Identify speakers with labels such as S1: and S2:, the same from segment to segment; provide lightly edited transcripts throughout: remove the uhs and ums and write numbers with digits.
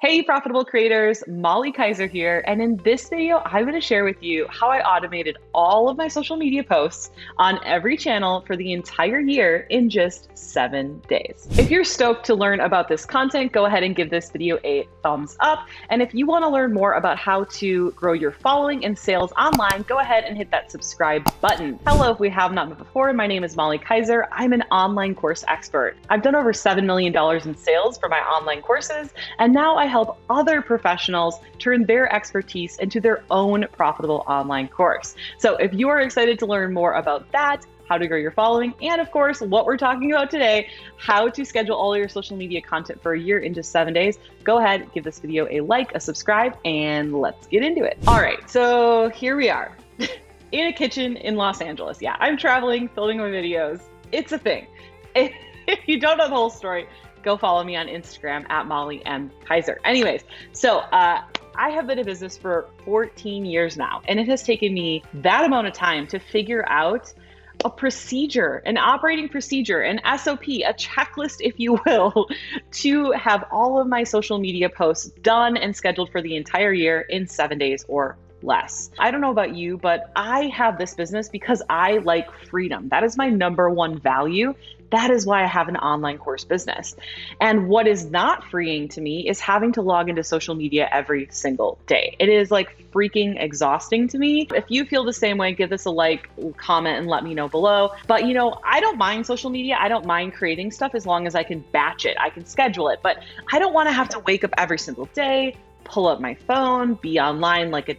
S1: Hey, profitable creators, Molly Kaiser here. And in this video, I'm going to share with you how I automated all of my social media posts on every channel for the entire year in just 7 days. If you're stoked to learn about this content, go ahead and give this video a thumbs up. And if you want to learn more about how to grow your following and sales online, go ahead and hit that subscribe button. Hello, if we have not met before, my name is Molly Kaiser. I'm an online course expert. I've done over $7 million in sales for my online courses, and now I help other professionals turn their expertise into their own profitable online course. So if you are excited to learn more about that, how to grow your following, and of course, what we're talking about today, how to schedule all your social media content for a year in just 7 days, go ahead, give this video a like, a subscribe, and let's get into it. All right, so here we are in a kitchen in Los Angeles. Yeah, I'm traveling, filming my videos. It's a thing. If you don't know the whole story, go follow me on Instagram at Molly M. Kaiser. Anyways, so I have been in business for 14 years now, and it has taken me that amount of time to figure out a procedure, an operating procedure, an SOP, a checklist, if you will, to have all of my social media posts done and scheduled for the entire year in 7 days or less. I don't know about you, but I have this business because I like freedom. That is my number one value. That is why I have an online course business. And what is not freeing to me is having to log into social media every single day. It is like freaking exhausting to me. If you feel the same way, give this a like, comment, and let me know below. But I don't mind social media. I don't mind creating stuff as long as I can batch it. I can schedule it, but I don't want to have to wake up every single day, pull up my phone, be online like a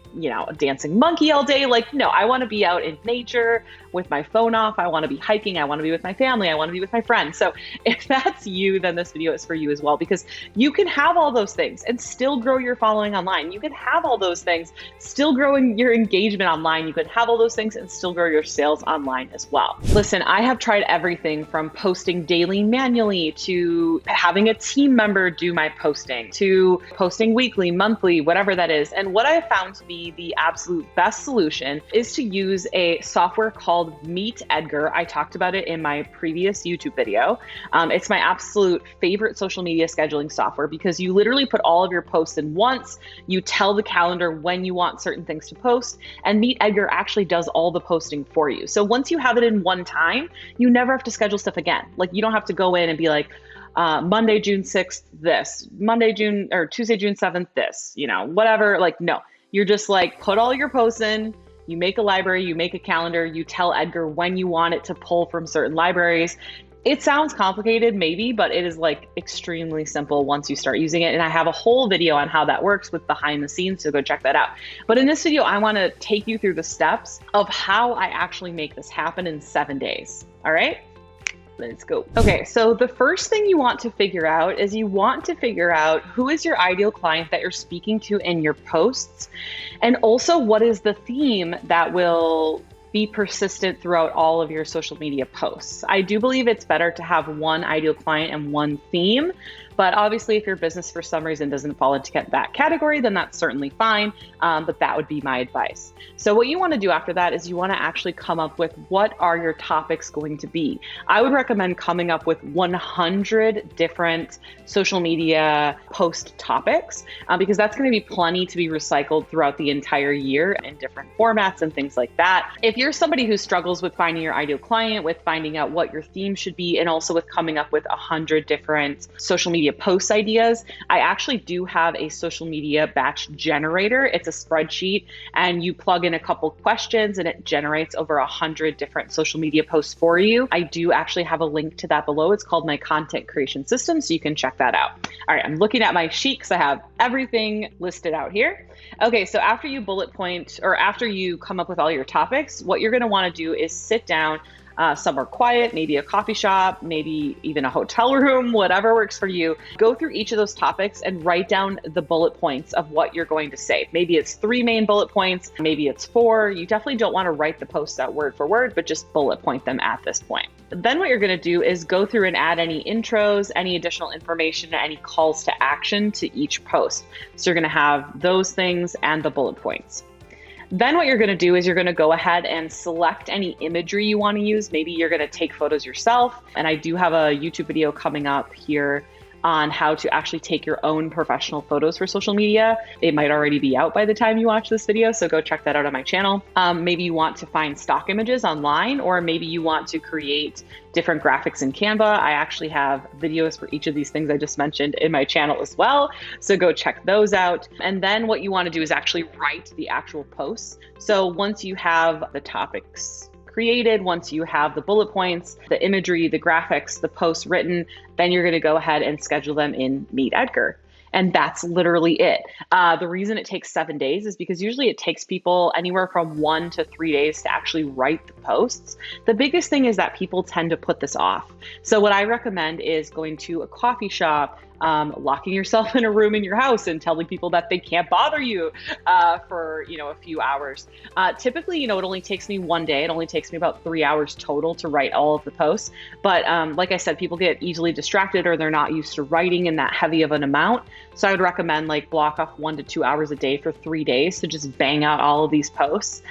S1: dancing monkey all day. Like, no, I want to be out in nature with my phone off. I want to be hiking. I want to be with my family. I want to be with my friends. So if that's you, then this video is for you as well, because you can have all those things and still grow your following online. You can have all those things, still growing your engagement online. You can have all those things and still grow your sales online as well. Listen, I have tried everything from posting daily manually to having a team member do my posting to posting weekly, monthly, whatever that is. And what I have found to be the absolute best solution is to use a software called Meet Edgar. I talked about it in my previous YouTube video. It's my absolute favorite social media scheduling software because you literally put all of your posts in once. You tell the calendar when you want certain things to post, and Meet Edgar actually does all the posting for you. So once you have it in one time, you never have to schedule stuff again. Like, you don't have to go in and be like, Monday, June 6th, this, Tuesday, June 7th, this, whatever. Like, no, you're just like, put all your posts in, you make a library, you make a calendar, you tell Edgar when you want it to pull from certain libraries. It sounds complicated, maybe, but it is like extremely simple once you start using it. And I have a whole video on how that works with behind the scenes, so go check that out. But in this video, I want to take you through the steps of how I actually make this happen in 7 days. All right? Let's go. Okay, so the first thing you want to figure out is who is your ideal client that you're speaking to in your posts, and also what is the theme that will be persistent throughout all of your social media posts. I do believe it's better to have one ideal client and one theme, but obviously if your business for some reason doesn't fall into that category, then that's certainly fine, but that would be my advice. So what you want to do after that is you want to actually come up with what are your topics going to be. I would recommend coming up with 100 different social media post topics, because that's going to be plenty to be recycled throughout the entire year in different formats and things like that. If you're somebody who struggles with finding your ideal client, with finding out what your theme should be, and also with coming up with 100 different social media post ideas, I actually do have a social media batch generator. It's a spreadsheet, and you plug in a couple questions and it generates over 100 different social media posts for you. I do actually have a link to that below. It's called my content creation system, so you can check that out. All right, I'm looking at my sheet because I have everything listed out here. Okay, so after you bullet point, or after you come up with all your topics, what you're going to want to do is sit down somewhere quiet, maybe a coffee shop, maybe even a hotel room, whatever works for you. Go through each of those topics and write down the bullet points of what you're going to say. Maybe it's 3 main bullet points, maybe it's 4. You definitely don't want to write the posts out word for word, but just bullet point them at this point. Then what you're going to do is go through and add any intros, any additional information, any calls to action to each post. So you're going to have those things and the bullet points. Then what you're going to do is you're going to go ahead and select any imagery you want to use. Maybe you're going to take photos yourself. And I do have a YouTube video coming up here on how to actually take your own professional photos for social media. It might already be out by the time you watch this video, so go check that out on my channel. Maybe you want to find stock images online, or maybe you want to create different graphics in Canva. I actually have videos for each of these things I just mentioned in my channel as well, so go check those out. And then what you want to do is actually write the actual posts. So once you have the topics created, once you have the bullet points, the imagery, the graphics, the posts written, then you're going to go ahead and schedule them in Meet Edgar. And that's literally it. The reason it takes 7 days is because usually it takes people anywhere from 1 to 3 days to actually write the posts. The biggest thing is that people tend to put this off. So what I recommend is going to a coffee shop, locking yourself in a room in your house and telling people that they can't bother you for a few hours. Typically, it only takes me 1 day. It only takes me about 3 hours total to write all of the posts. But like I said, people get easily distracted, or they're not used to writing in that heavy of an amount. So I would recommend block off 1 to 2 hours a day for 3 days to just bang out all of these posts,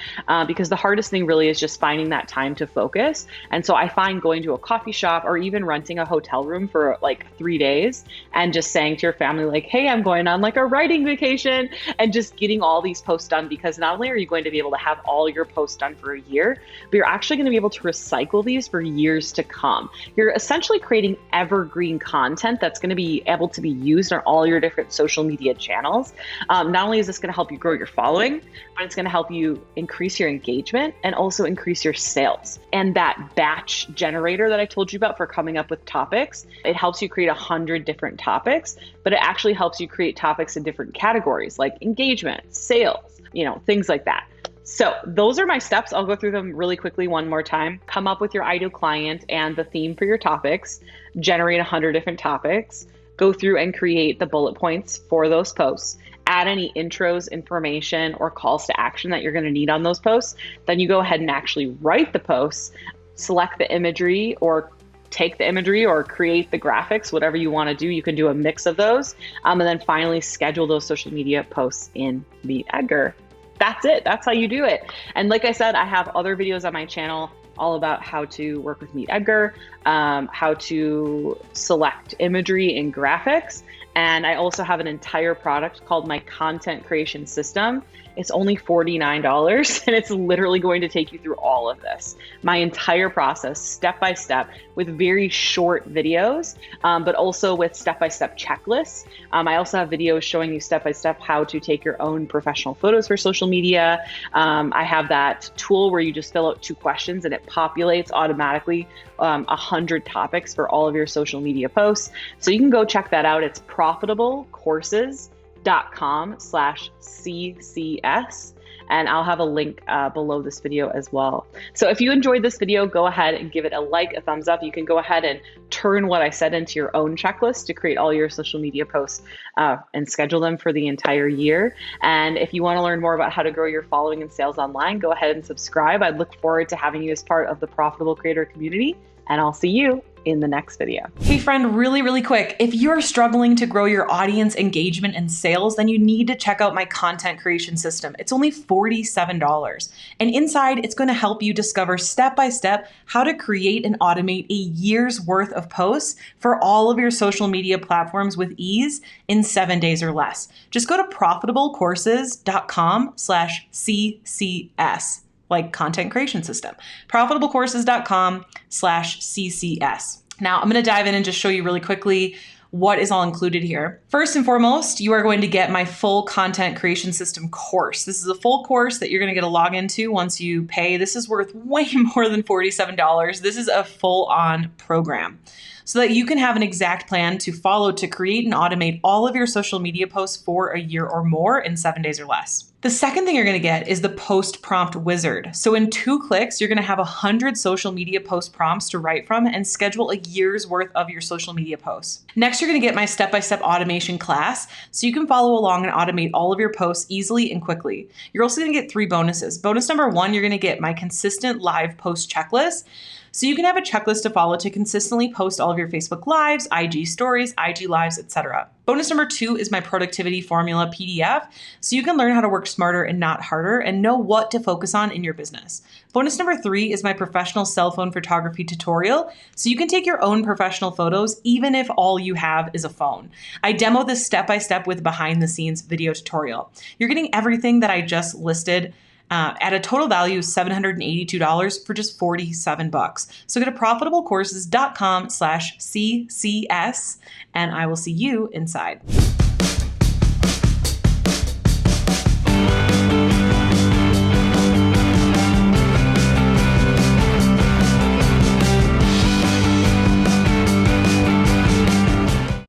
S1: because the hardest thing really is just finding that time to focus. And so I find going to a coffee shop or even renting a hotel room for 3 days and just saying to your family, hey, I'm going on a writing vacation, and just getting all these posts done, because not only are you going to be able to have all your posts done for a year, but you're actually going to be able to recycle these for years to come. You're essentially creating evergreen content that's going to be able to be used on all your different social media channels. Not only is this going to help you grow your following, but it's going to help you increase your engagement and also increase your sales. And that batch generator that I told you about for coming up with topics, it helps you create 100 different topics, but it actually helps you create topics in different categories like engagement, sales, things like that. So those are my steps. I'll go through them really quickly one more time. Come up with your ideal client and the theme for your topics, generate 100 different topics, go through and create the bullet points for those posts, add any intros, information, or calls to action that you're going to need on those posts. Then you go ahead and actually write the posts, select the imagery, or take the imagery or create the graphics, whatever you want to do. You can do a mix of those. And then finally schedule those social media posts in Meet Edgar. That's it. That's how you do it. And like I said, I have other videos on my channel all about how to work with Meet Edgar, how to select imagery and graphics. And I also have an entire product called my content creation system. It's only $49, and it's literally going to take you through all of this. My entire process, step by step, with very short videos, but also with step-by-step checklists. I also have videos showing you step-by-step how to take your own professional photos for social media. I have that tool where you just fill out 2 questions and it populates automatically 100 topics for all of your social media posts. So you can go check that out. It's profitablecourses.com/CCS. And I'll have a link below this video as well. So if you enjoyed this video, go ahead and give it a like, a thumbs up. You can go ahead and turn what I said into your own checklist to create all your social media posts and schedule them for the entire year. And if you want to learn more about how to grow your following and sales online, go ahead and subscribe. I'd look forward to having you as part of the Profitable Creator community, and I'll see you in the next video.
S2: Hey friend, really quick. If you're struggling to grow your audience engagement and sales, then you need to check out my content creation system. It's only $47. And inside, it's going to help you discover step-by-step how to create and automate a year's worth of posts for all of your social media platforms with ease in 7 days or less. Just go to profitablecourses.com/CCS. Like content creation system, profitablecourses.com/CCS. Now I'm going to dive in and just show you really quickly what is all included here. First and foremost, you are going to get my full content creation system course. This is a full course that you're going to get a login to once you pay. This is worth way more than $47. This is a full-on program, so that you can have an exact plan to follow to create and automate all of your social media posts for a year or more in 7 days or less. The second thing you're going to get is the post prompt wizard. So in 2 clicks, you're going to have 100 social media post prompts to write from and schedule a year's worth of your social media posts. Next, you're going to get my step-by-step automation class, so you can follow along and automate all of your posts easily and quickly. You're also going to get 3 bonuses. Bonus number 1, you're going to get my consistent live post checklist. So you can have a checklist to follow to consistently post all of your Facebook Lives, IG stories, IG Lives, etc. Bonus number 2 is my productivity formula PDF, so you can learn how to work smarter and not harder and know what to focus on in your business. Bonus number 3 is my professional cell phone photography tutorial, so you can take your own professional photos even if all you have is a phone. I demo this step-by-step with behind the scenes video tutorial. You're getting everything that I just listed at a total value of $782 for just $47. So go to profitablecourses.com/CCS and I will see you inside.